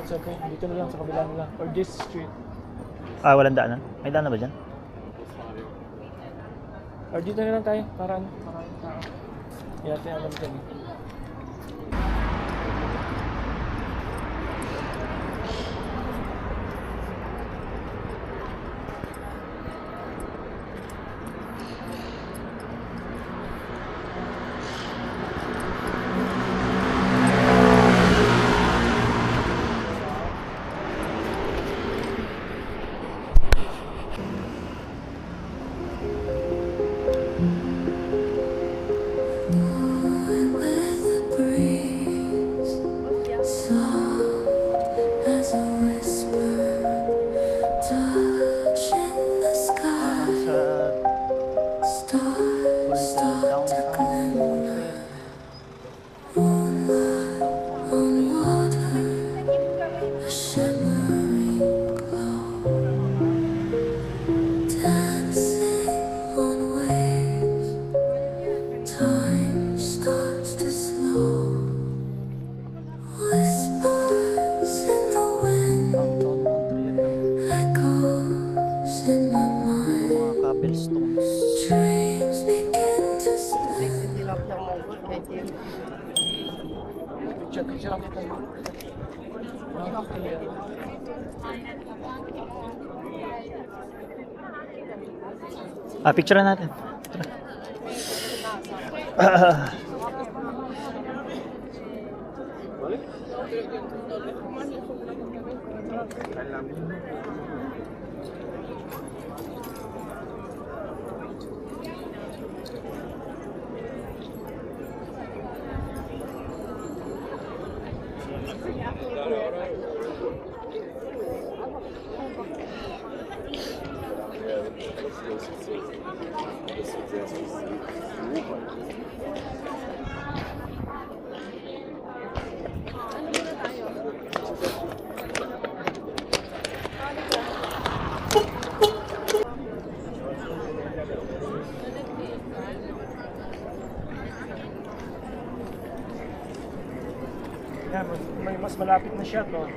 it's okay. Dito na lang, sa kabila na lang. Or this street. Ah, walang daanan? May daan na ba dyan? Or dito na lang tayo. Para ano? Maraming tao. Yate, alam dyan eh. Ah, picture natin. Yan, mas malapit na siya to.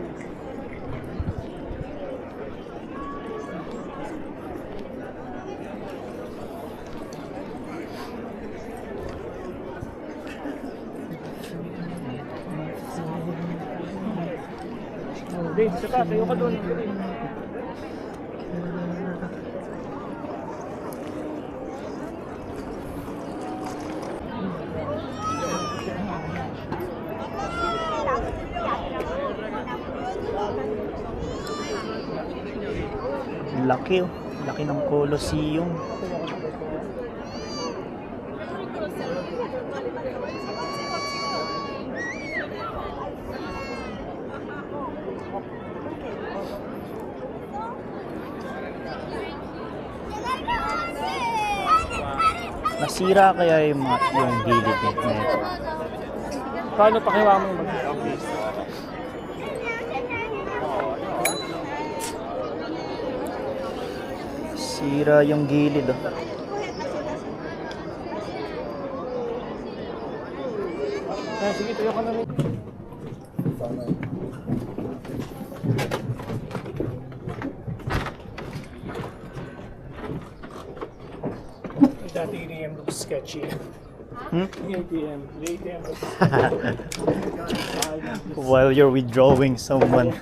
Dave, isa ka, tayo ka doon. Laki oh. Laki ng Colosseum. Nasira kaya yung gilid nito. Paano pakiwa mo yung mag-office? Sira yung gilid oh. Ah, sige, tayo ka na rin. Dati ATM looks sketchy. Hmm? The ATM looks While you're withdrawing, someone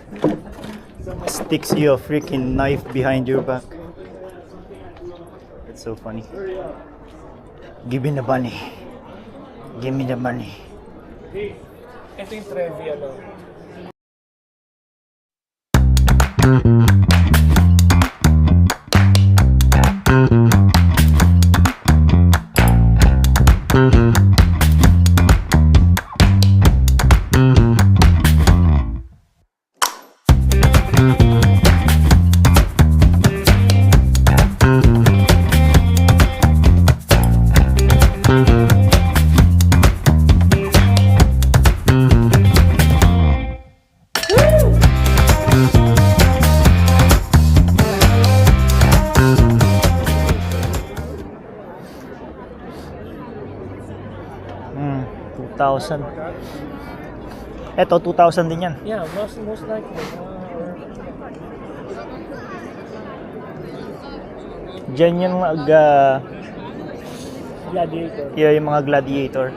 sticks you a freaking knife behind your back. It's so funny. Give me the money. Give me the money. Hey, ito yung trivia no? Eto, 2,000 din yan. Yeah, most likely. Diyan yung Gladiator. yung mga gladiator.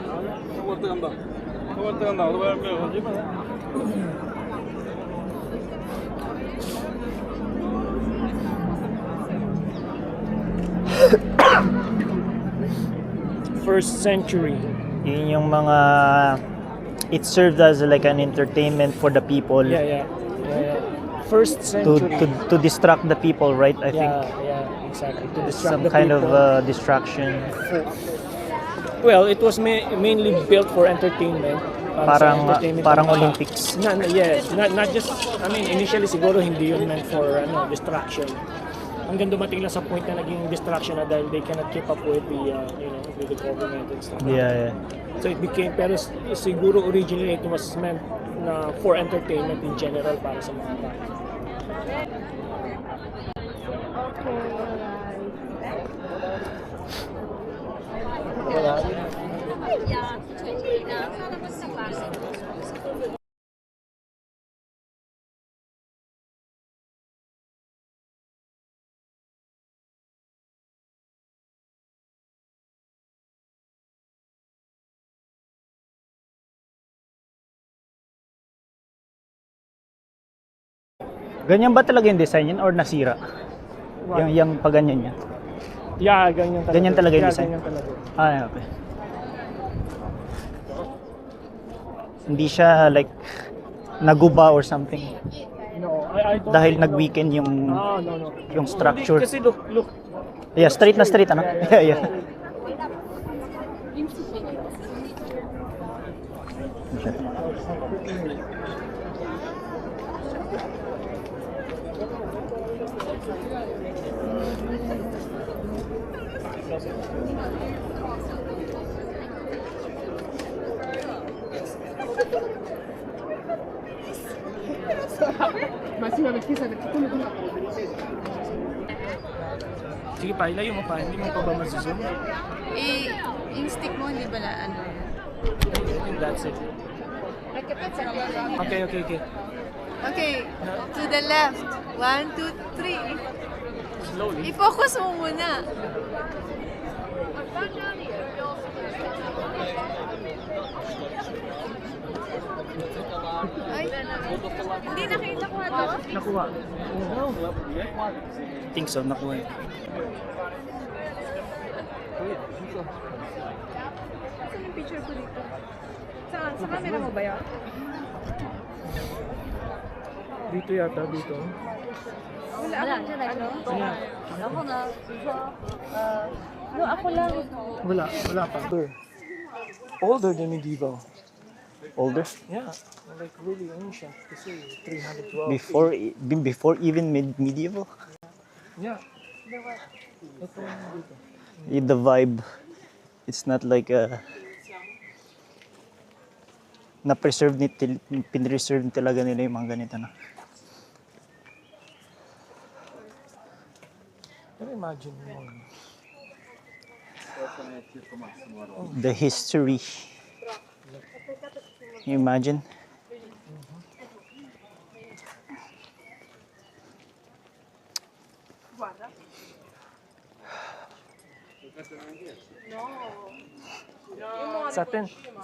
First century. Yun yung mga it served as like an entertainment for the people Yeah. First to, century. to distract the people, right? I think Yeah, exactly. To distract some the kind people. of distraction. Well, it was mainly built for entertainment. Para sa entertainment Parang ng mga- Olympics. Yes, not just, I mean, initially siguro hindi yun meant for distraction. Hanggang dumating lang sa point na naging distraction na dahil they cannot keep up with the, with the government and stuff. Yeah. So it became, pero siguro originally it was meant na for entertainment in general para sa mga tao. Ganyan ba talaga yung design yun or nasira? Yung paganyan niya. Yeah, ganyan talaga. Ganyan talaga yung design? Ganyan talaga. Okay. Hindi siya like naguba or something. No, I don't Dahil think so. nag-weekend yung No. yung structure. Hindi, kasi look. Yeah, straight na straight ano? Yeah. Sige pa, ilayo mo pa. Hindi mo pa ba masuzoom? Yung stick mo, hindi ba na ano? I think that's it. Okay. Okay, to the left. 1, 2, 3. Slowly. I-focus mo muna. Ay, hindi nakita ko ito. Nakuha. I think so, nakuha. Saan yung picture ko dito? Saan? Sa camera mo ba yan? Dito yata, dito. Wala ako. Ano? Ayan. Ako na. No, ako lang. Wala pa. Older than medieval. Older? Yeah, like really ancient. Kasi 312. Before even medieval. Yeah. Ito dito. The vibe, it's not like pinreserve talaga nila yung mga ganito na. Pero imagine mo. The history. You imagine? Sa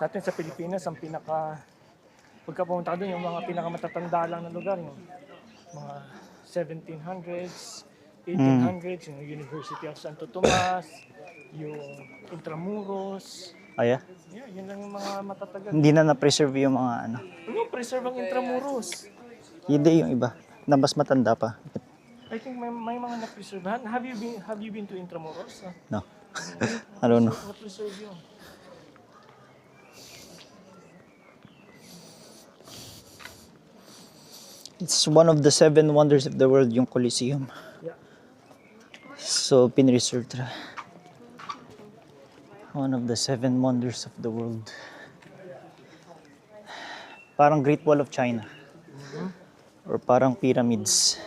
atin sa Pilipinas, ang pagka pumunta ka doon, yung mga pinakamatatanda lang na lugar, yung mga 1700s, 1800s, yung University of Santo Tomas, yung Intramuros. Yeah? Yeah, yun lang yung mga matatagal. Hindi na na-preserve yung mga ano. Preserve ang Intramuros. Hindi yung iba, na mas matanda pa. I think may mga na-preserve. Have you been to Intramuros? No. I don't know. Na-preserve yun. It's one of the 7 wonders of the world, yung Colosseum. Yeah. So, pinreserve talaga. One of the 7 wonders of the world. Parang Great Wall of China. Or parang pyramids.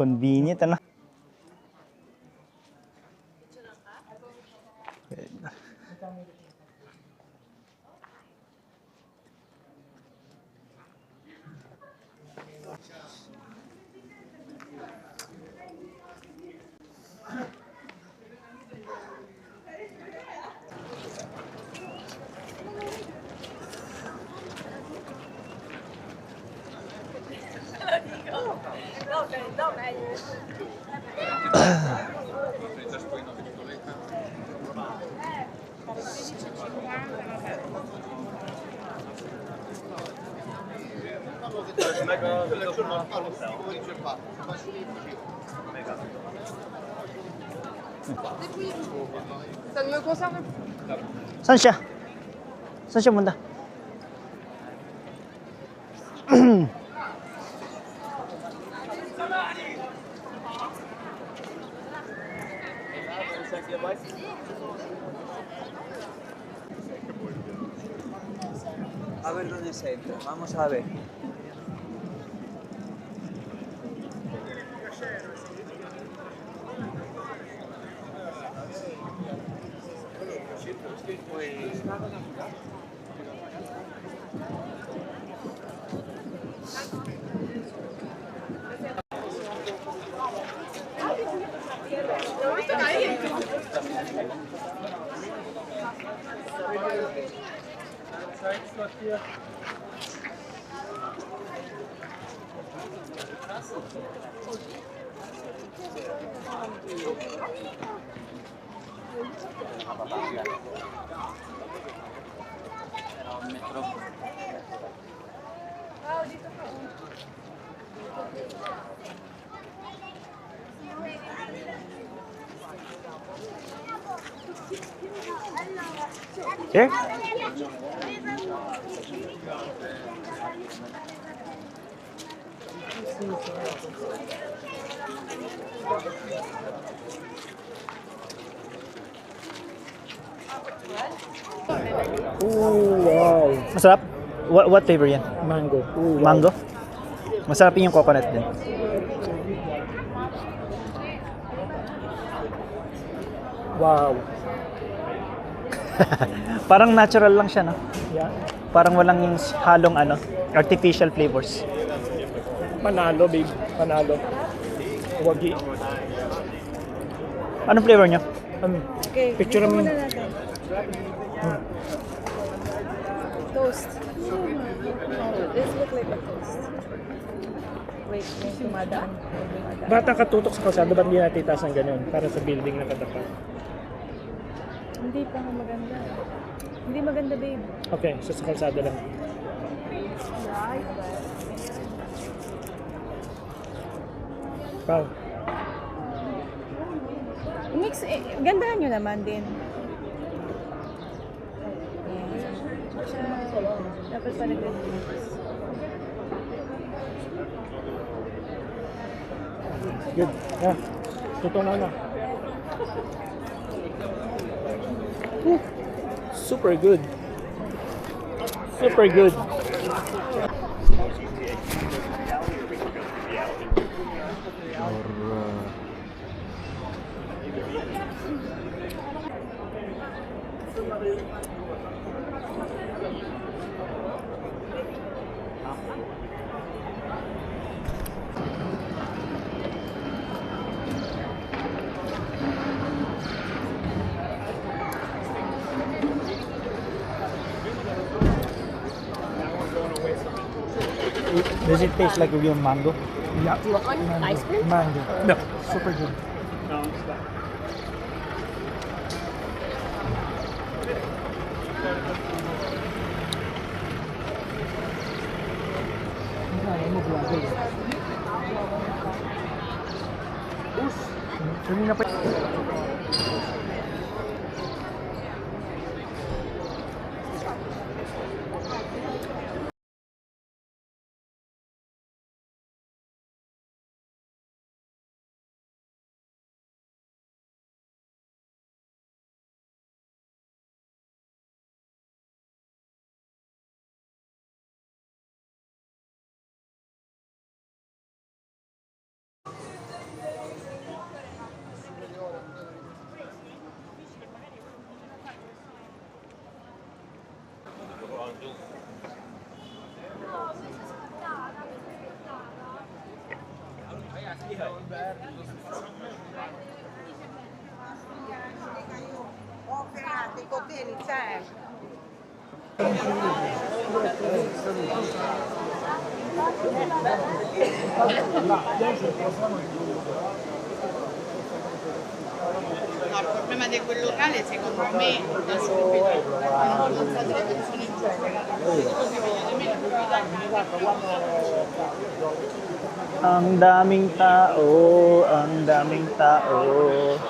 Convenient, ano? Ça ne me concerne Saan siya? Saan siya punta? A ver dónde se entra. Vamos a ver. Here? Oh, wow. Masarap? What flavor yan? Mango. Ooh, wow. Mango? Masarap yung coconut din. Wow. Parang natural lang siya, no? Yeah. Parang walang halong artificial flavors. Panalo, babe. Panalo. Wagi. Anong flavor nyo? Okay, Picture dito mo. muna natin. Toast. This look like a toast. Wait, may tumadaan. Bata katutok sa kalsada, ba't hindi natin itaas ng ganun? Para sa building na katapat. Hindi pa nga maganda. Hindi maganda, babe. Okay, so sa kalsada lang. Wow. Mix, gandahan nyo naman din. Dapat pa nag-mix. Good. Yeah. Tutunaw na. Super good. Super good. Does it taste like real mango? Yeah. Ice cream? Mango. No. Super good. Kanina pa. No, il problema di quel locale secondo me da subito non so se le persone Ang daming tao, ang daming tao.